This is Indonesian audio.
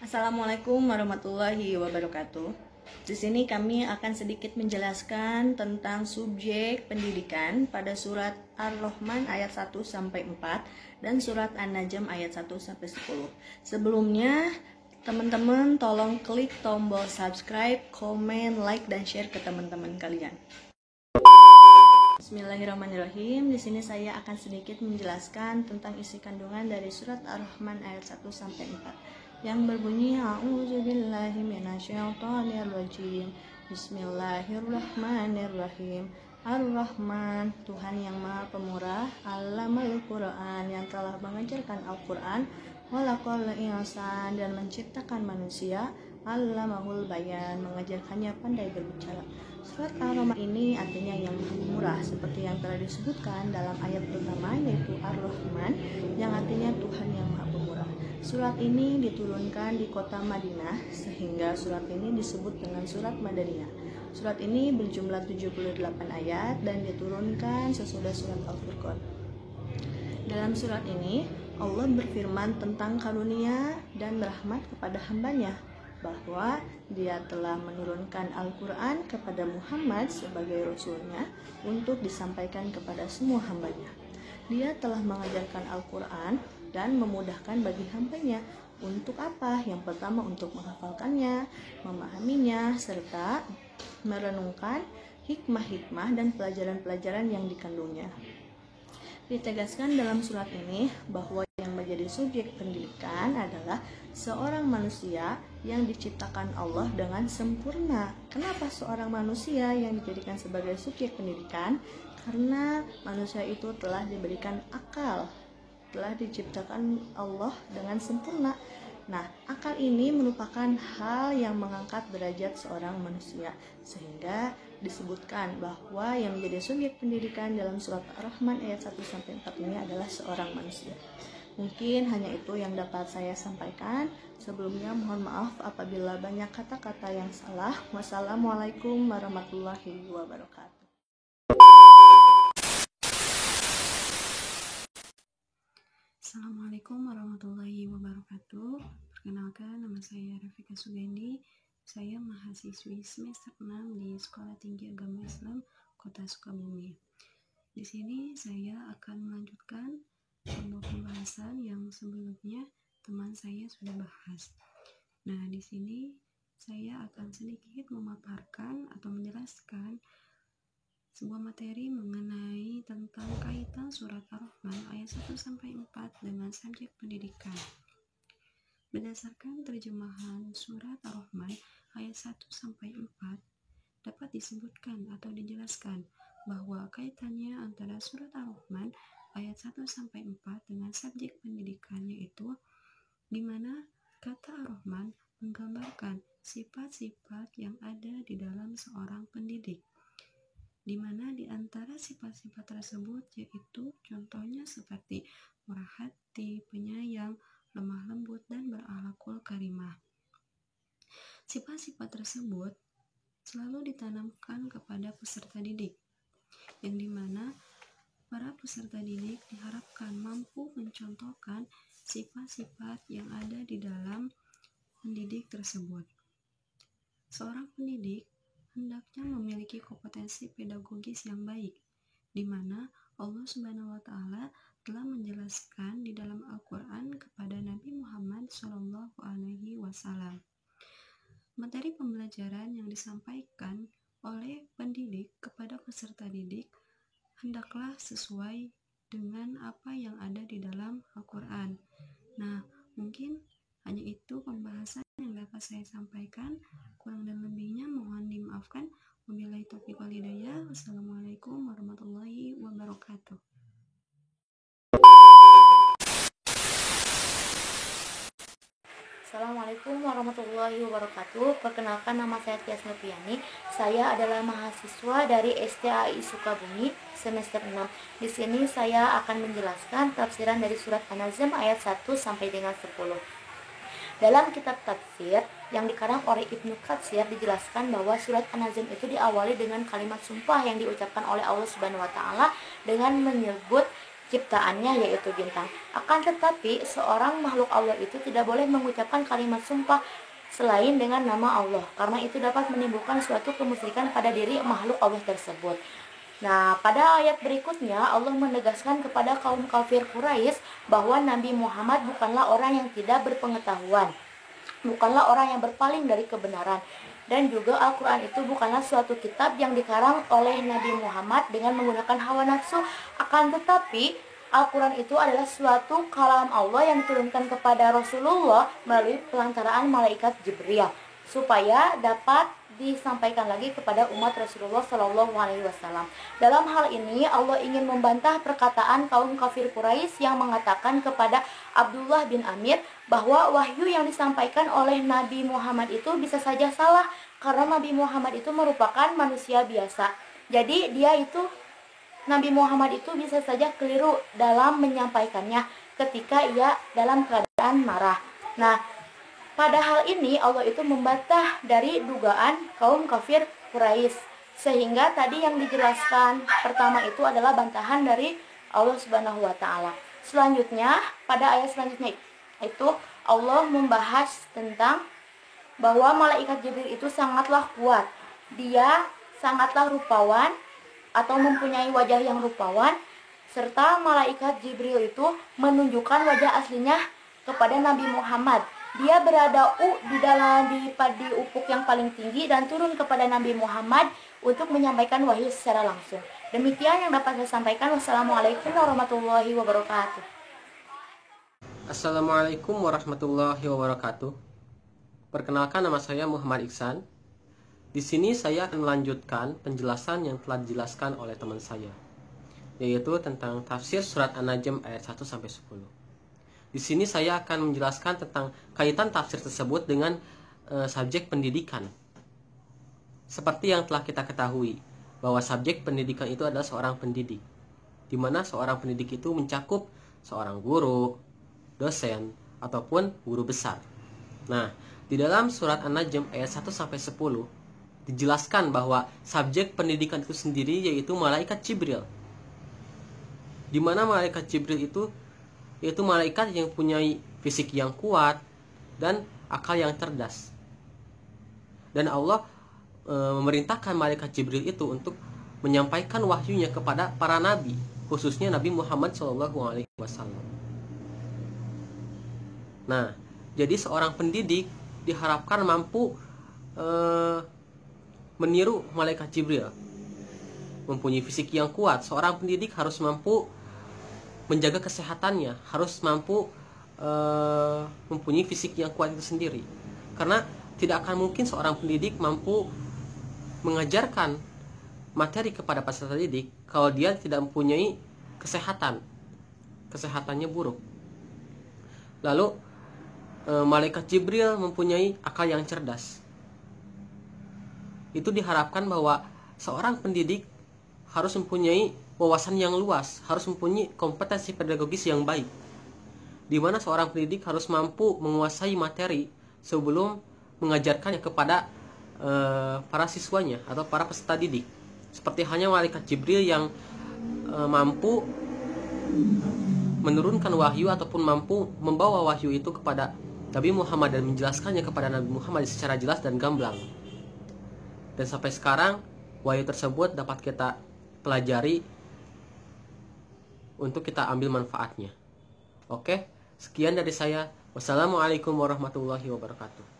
Assalamualaikum warahmatullahi wabarakatuh. Di sini kami akan sedikit menjelaskan tentang subjek pendidikan pada surat Ar-Rahman ayat 1 sampai 4 dan surat An-Najm ayat 1 sampai 10. Sebelumnya, teman-teman tolong klik tombol subscribe, komen, like dan share ke teman-teman kalian. Bismillahirrahmanirrahim. Di sini saya akan sedikit menjelaskan tentang isi kandungan dari surat Ar-Rahman ayat 1 sampai 4 yang berbunyi A'udzubillahi minasyaitonirrajim. Bismillahirrahmanirrahim. Ar-Rahman, Tuhan yang Maha Pemurah, Allamal Quran, yang telah mengajarkan Al-Quran, Khalaqal insan, dan menciptakan manusia, Allamahul bayan, mengajarkannya pandai berbicara. Surat Ar-Rahman ini artinya yang Maha Pemurah, seperti yang telah disebutkan dalam ayat pertama, yaitu Ar-Rahman, yang artinya Tuhan yang Maha Pemurah. Surat ini diturunkan di kota Madinah, sehingga surat ini disebut dengan surat Madaniyah. Surat ini berjumlah 78 ayat dan diturunkan sesudah surat Al-Furqan. Dalam surat ini, Allah berfirman tentang karunia dan rahmat kepada hambanya, bahwa Dia telah menurunkan Al-Quran kepada Muhammad sebagai Rasulnya untuk disampaikan kepada semua hambanya. Dia telah mengajarkan Al-Quran dan memudahkan bagi hambanya. Untuk apa? Yang pertama, untuk menghafalkannya, memahaminya, serta merenungkan hikmah-hikmah dan pelajaran-pelajaran yang dikandungnya. Ditegaskan dalam surat ini bahwa yang menjadi subjek pendidikan adalah seorang manusia yang diciptakan Allah dengan sempurna. Kenapa seorang manusia yang dijadikan sebagai subjek pendidikan? Karena manusia itu telah diberikan akal, telah diciptakan Allah dengan sempurna. Nah, akal ini merupakan hal yang mengangkat derajat seorang manusia, sehingga disebutkan bahwa yang menjadi subjek pendidikan dalam surat Ar-Rahman ayat 1 sampai 4 ini adalah seorang manusia. Mungkin hanya itu yang dapat saya sampaikan. Sebelumnya mohon maaf apabila banyak kata-kata yang salah. Wassalamualaikum warahmatullahi wabarakatuh. Assalamualaikum warahmatullahi wabarakatuh. Perkenalkan, nama saya Rafika Sugendi. Saya mahasiswi semester 6 di Sekolah Tinggi Agama Islam Kota Sukabumi. Di sini saya akan melanjutkan sebuah pembahasan yang sebelumnya teman saya sudah bahas. Nah, di sini saya akan sedikit memaparkan atau menjelaskan sebuah materi mengenai tentang kaitan surat Ar-Rahman ayat 1 sampai 4 dengan subjek pendidikan. Berdasarkan terjemahan surat Ar-Rahman ayat 1 sampai 4 dapat disebutkan atau dijelaskan bahwa kaitannya antara surat Ar-Rahman ayat 1 sampai 4 dengan subjek pendidikan, yaitu di mana kata Ar-Rahman menggambarkan sifat-sifat yang ada di dalam seorang pendidik, di mana di antara sifat-sifat tersebut yaitu contohnya seperti murah hati, penyayang, lemah lembut, dan berakhlakul karimah. Sifat-sifat tersebut selalu ditanamkan kepada peserta didik, yang dimana para peserta didik diharapkan mampu mencontohkan sifat-sifat yang ada di dalam pendidik tersebut. Seorang pendidik hendaknya memiliki kompetensi pedagogis yang baik, di mana Allah Subhanahu wa Ta'ala telah menjelaskan di dalam Al-Quran kepada Nabi Muhammad SAW. Materi pembelajaran yang disampaikan oleh pendidik kepada peserta didik hendaklah sesuai dengan apa yang ada di dalam Al-Quran. Nah, mungkin hanya itu pembahasan yang dapat saya sampaikan. Kurang dan lebihnya mohon dimaafkan. Wabillahi taufiq wal hidayah. Wassalamualaikum warahmatullahi wabarakatuh. Assalamualaikum warahmatullahi wabarakatuh. Perkenalkan, nama saya Tias Nurfiani. Saya adalah mahasiswa dari STAI Sukabumi semester 6. Di sini saya akan menjelaskan tafsiran dari surat An-Najm ayat 1 sampai dengan 10. Dalam kitab tafsir yang dikarang oleh Ibnu Katsir dijelaskan bahwa surat An-Najm itu diawali dengan kalimat sumpah yang diucapkan oleh Allah Subhanahu wa Ta'ala dengan menyebut ciptaannya yaitu bintang. Akan tetapi seorang makhluk Allah itu tidak boleh mengucapkan kalimat sumpah selain dengan nama Allah, karena itu dapat menimbulkan suatu kemusyrikan pada diri makhluk Allah tersebut. Nah, pada ayat berikutnya Allah menegaskan kepada kaum kafir Quraisy bahwa Nabi Muhammad bukanlah orang yang tidak berpengetahuan, bukanlah orang yang berpaling dari kebenaran, dan juga Al-Quran itu bukanlah suatu kitab yang dikarang oleh Nabi Muhammad dengan menggunakan hawa nafsu. Akan tetapi Al-Quran itu adalah suatu kalam Allah yang diturunkan kepada Rasulullah melalui pelantaraan malaikat Jibril, supaya dapat disampaikan lagi kepada umat Rasulullah Shallallahu Alaihi Wasallam. Dalam hal ini Allah ingin membantah perkataan kaum kafir Quraisy yang mengatakan kepada Abdullah bin Amir bahwa wahyu yang disampaikan oleh Nabi Muhammad itu bisa saja salah, karena Nabi Muhammad itu merupakan manusia biasa. Jadi Nabi Muhammad itu bisa saja keliru dalam menyampaikannya ketika ia dalam keadaan marah. Nah, pada hal ini Allah itu membantah dari dugaan kaum kafir Quraisy, sehingga tadi yang dijelaskan pertama itu adalah bantahan dari Allah Subhanahu wa taala. Selanjutnya, pada ayat selanjutnya itu Allah membahas tentang bahwa malaikat Jibril itu sangatlah kuat. Dia sangatlah rupawan atau mempunyai wajah yang rupawan, serta malaikat Jibril itu menunjukkan wajah aslinya kepada Nabi Muhammad. Dia berada di ufuk yang paling tinggi dan turun kepada Nabi Muhammad untuk menyampaikan wahyu secara langsung. Demikian yang dapat saya sampaikan. Wassalamualaikum warahmatullahi wabarakatuh. Assalamualaikum warahmatullahi wabarakatuh. Perkenalkan, nama saya Muhammad Iksan. Di sini saya akan melanjutkan penjelasan yang telah dijelaskan oleh teman saya, yaitu tentang tafsir surat An-Najm ayat 1 sampai 10. Di sini saya akan menjelaskan tentang kaitan tafsir tersebut dengan subjek pendidikan. Seperti yang telah kita ketahui, bahwa subjek pendidikan itu adalah seorang pendidik, di mana seorang pendidik itu mencakup seorang guru, dosen, ataupun guru besar. Nah, di dalam surat An-Najm ayat 1 sampai 10 dijelaskan bahwa subjek pendidikan itu sendiri yaitu malaikat Jibril. Di mana malaikat Jibril itu yaitu malaikat yang punya fisik yang kuat dan akal yang cerdas. Dan Allah memerintahkan malaikat Jibril itu untuk menyampaikan wahyunya kepada para nabi, khususnya Nabi Muhammad SAW. Nah, jadi seorang pendidik diharapkan mampu meniru malaikat Jibril, mempunyai fisik yang kuat. Seorang pendidik harus mampu menjaga kesehatannya, harus mampu mempunyai fisik yang kuat itu sendiri. Karena tidak akan mungkin seorang pendidik mampu mengajarkan materi kepada peserta didik kalau dia tidak mempunyai kesehatannya buruk. Lalu malaikat Jibril mempunyai akal yang cerdas. Itu diharapkan bahwa seorang pendidik harus mempunyai wawasan yang luas, harus mempunyai kompetensi pedagogis yang baik, di mana seorang pendidik harus mampu menguasai materi sebelum mengajarkannya kepada para siswanya atau para peserta didik. Seperti halnya malaikat Jibril yang mampu menurunkan wahyu ataupun mampu membawa wahyu itu kepada Nabi Muhammad dan menjelaskannya kepada Nabi Muhammad secara jelas dan gamblang. Dan sampai sekarang wahyu tersebut dapat kita pelajari untuk kita ambil manfaatnya. Oke, sekian dari saya. Wassalamualaikum warahmatullahi wabarakatuh.